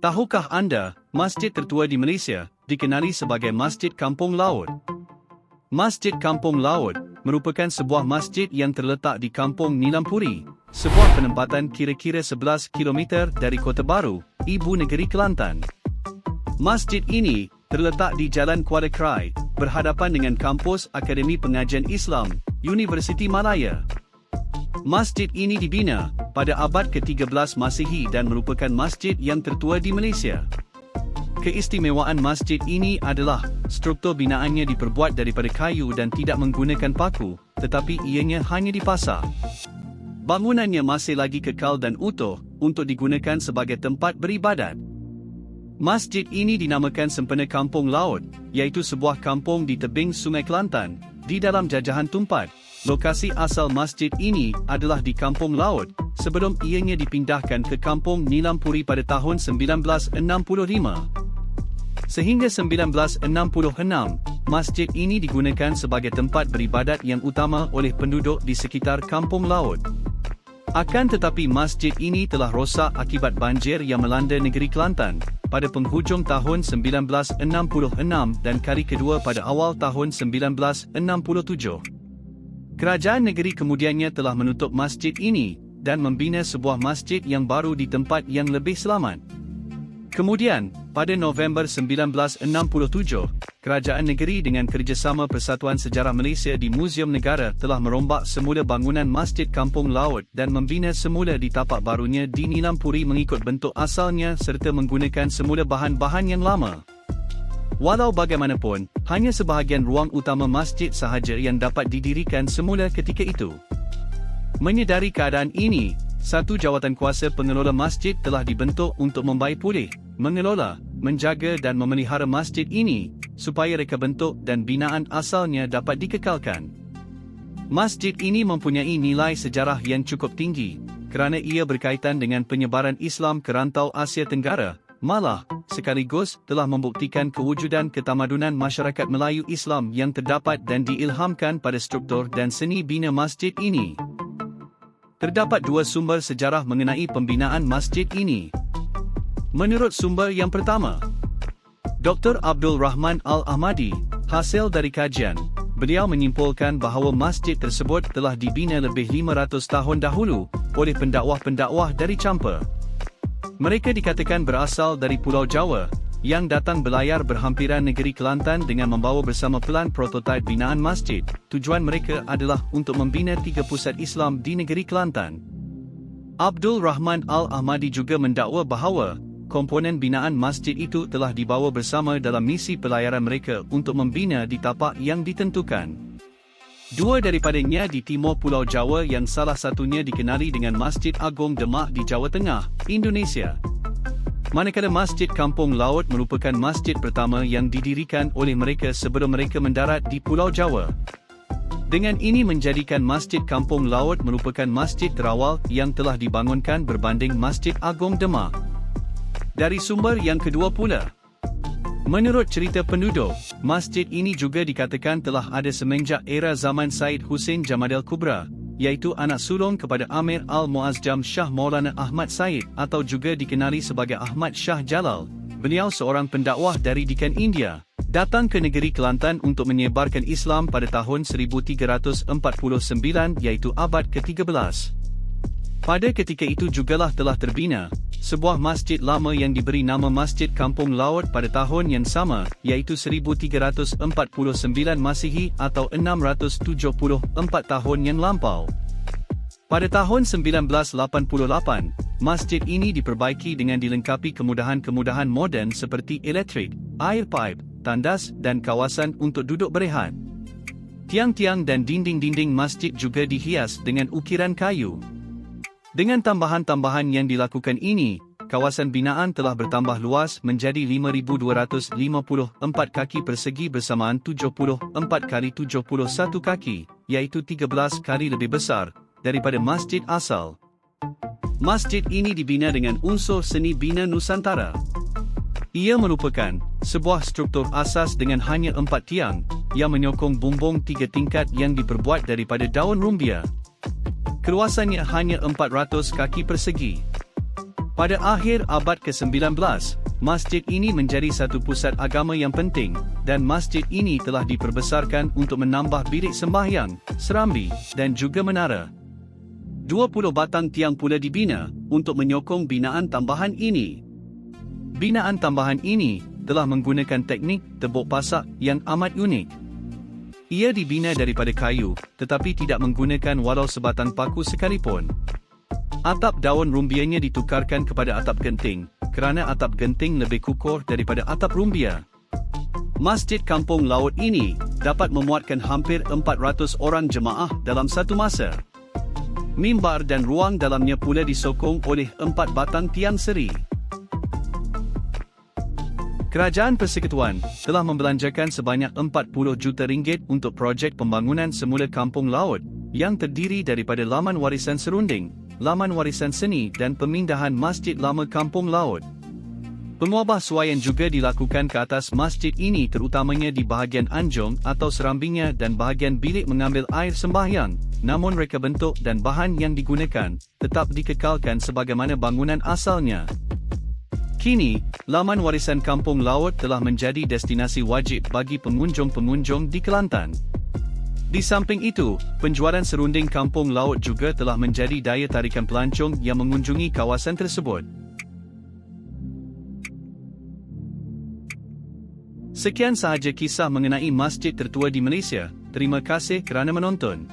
Tahukah anda, masjid tertua di Malaysia dikenali sebagai Masjid Kampung Laut? Masjid Kampung Laut merupakan sebuah masjid yang terletak di Kampung Nilampuri, sebuah penempatan kira-kira 11 km dari Kota Baru, ibu negeri Kelantan. Masjid ini terletak di Jalan Kuala Krai, berhadapan dengan kampus Akademi Pengajian Islam, Universiti Malaya. Masjid ini dibina pada abad ke-13 Masihi dan merupakan masjid yang tertua di Malaysia. Keistimewaan masjid ini adalah struktur binaannya diperbuat daripada kayu dan tidak menggunakan paku, tetapi ianya hanya dipasar. Bangunannya masih lagi kekal dan utuh untuk digunakan sebagai tempat beribadat. Masjid ini dinamakan Sempena Kampung Laut, iaitu sebuah kampung di tebing Sungai Kelantan, di dalam jajahan Tumpat. Lokasi asal masjid ini adalah di Kampung Laut, sebelum ianya dipindahkan ke Kampung Nilampuri pada tahun 1965. Sehingga 1966, masjid ini digunakan sebagai tempat beribadat yang utama oleh penduduk di sekitar Kampung Laut. Akan tetapi masjid ini telah rosak akibat banjir yang melanda negeri Kelantan pada penghujung tahun 1966 dan kali kedua pada awal tahun 1967. Kerajaan negeri kemudiannya telah menutup masjid ini dan membina sebuah masjid yang baru di tempat yang lebih selamat. Kemudian, pada November 1967, kerajaan negeri dengan kerjasama Persatuan Sejarah Malaysia di Muzium Negara telah merombak semula bangunan Masjid Kampung Laut dan membina semula di tapak barunya di Nilampuri mengikut bentuk asalnya serta menggunakan semula bahan-bahan yang lama. Walau bagaimanapun, hanya sebahagian ruang utama masjid sahaja yang dapat didirikan semula ketika itu. Menyedari keadaan ini, satu jawatankuasa pengelola masjid telah dibentuk untuk membaik pulih, mengelola, menjaga dan memelihara masjid ini, supaya reka bentuk dan binaan asalnya dapat dikekalkan. Masjid ini mempunyai nilai sejarah yang cukup tinggi, kerana ia berkaitan dengan penyebaran Islam ke rantau Asia Tenggara, malah, sekaligus telah membuktikan kewujudan ketamadunan masyarakat Melayu Islam yang terdapat dan diilhamkan pada struktur dan seni bina masjid ini. Terdapat dua sumber sejarah mengenai pembinaan masjid ini. Menurut sumber yang pertama, Dr. Abdul Rahman Al-Ahmadi, hasil dari kajian, beliau menyimpulkan bahawa masjid tersebut telah dibina lebih 500 tahun dahulu oleh pendakwah-pendakwah dari Champa. Mereka dikatakan berasal dari Pulau Jawa, yang datang berlayar berhampiran negeri Kelantan dengan membawa bersama pelan prototipe binaan masjid. Tujuan mereka adalah untuk membina 3 pusat Islam di negeri Kelantan. Abdul Rahman Al-Ahmadi juga mendakwa bahawa komponen binaan masjid itu telah dibawa bersama dalam misi pelayaran mereka untuk membina di tapak yang ditentukan. Dua daripadanya di timur Pulau Jawa yang salah satunya dikenali dengan Masjid Agung Demak di Jawa Tengah, Indonesia. Manakala Masjid Kampung Laut merupakan masjid pertama yang didirikan oleh mereka sebelum mereka mendarat di Pulau Jawa. Dengan ini menjadikan Masjid Kampung Laut merupakan masjid terawal yang telah dibangunkan berbanding Masjid Agung Demak. Dari sumber yang kedua pula, menurut cerita penduduk, masjid ini juga dikatakan telah ada semenjak era zaman Said Hussein Jamadil Kubra, iaitu anak sulung kepada Amir Al-Muazzam Shah Maulana Ahmad Said atau juga dikenali sebagai Ahmad Shah Jalal. Beliau seorang pendakwah dari Dikan India, datang ke negeri Kelantan untuk menyebarkan Islam pada tahun 1349 iaitu abad ke-13. Pada ketika itu jugalah telah terbina sebuah masjid lama yang diberi nama Masjid Kampung Laut pada tahun yang sama, iaitu 1349 Masihi atau 674 tahun yang lampau. Pada tahun 1988, masjid ini diperbaiki dengan dilengkapi kemudahan-kemudahan moden seperti elektrik, air pipe, tandas dan kawasan untuk duduk berehat. Tiang-tiang dan dinding-dinding masjid juga dihias dengan ukiran kayu. Dengan tambahan-tambahan yang dilakukan ini, kawasan binaan telah bertambah luas menjadi 5,254 kaki persegi bersamaan 74 kali 71 kaki, iaitu 13 kali lebih besar daripada masjid asal. Masjid ini dibina dengan unsur seni bina Nusantara. Ia merupakan sebuah struktur asas dengan hanya 4 tiang, yang menyokong bumbung 3 tingkat yang diperbuat daripada daun rumbia. Keluasannya hanya 400 kaki persegi. Pada akhir abad ke-19, masjid ini menjadi satu pusat agama yang penting, dan masjid ini telah diperbesarkan untuk menambah bilik sembahyang, serambi, dan juga menara. 20 batang tiang pula dibina untuk menyokong binaan tambahan ini. Binaan tambahan ini telah menggunakan teknik tebuk pasak yang amat unik. Ia dibina daripada kayu, tetapi tidak menggunakan walau sebatang paku sekalipun. Atap daun rumbianya ditukarkan kepada atap genting, kerana atap genting lebih kukuh daripada atap rumbia. Masjid Kampung Laut ini dapat memuatkan hampir 400 orang jemaah dalam satu masa. Mimbar dan ruang dalamnya pula disokong oleh 4 batang tiang seri. Kerajaan Persekutuan telah membelanjakan sebanyak 40 juta ringgit untuk projek pembangunan semula Kampung Laut yang terdiri daripada laman warisan serunding, laman warisan seni dan pemindahan Masjid Lama Kampung Laut. Penguabahsuaian juga dilakukan ke atas masjid ini terutamanya di bahagian anjung atau serambinya dan bahagian bilik mengambil air sembahyang, namun reka bentuk dan bahan yang digunakan tetap dikekalkan sebagaimana bangunan asalnya. Kini, laman warisan Kampung Laut telah menjadi destinasi wajib bagi pengunjung-pengunjung di Kelantan. Di samping itu, penjualan serunding Kampung Laut juga telah menjadi daya tarikan pelancong yang mengunjungi kawasan tersebut. Sekian sahaja kisah mengenai masjid tertua di Malaysia. Terima kasih kerana menonton.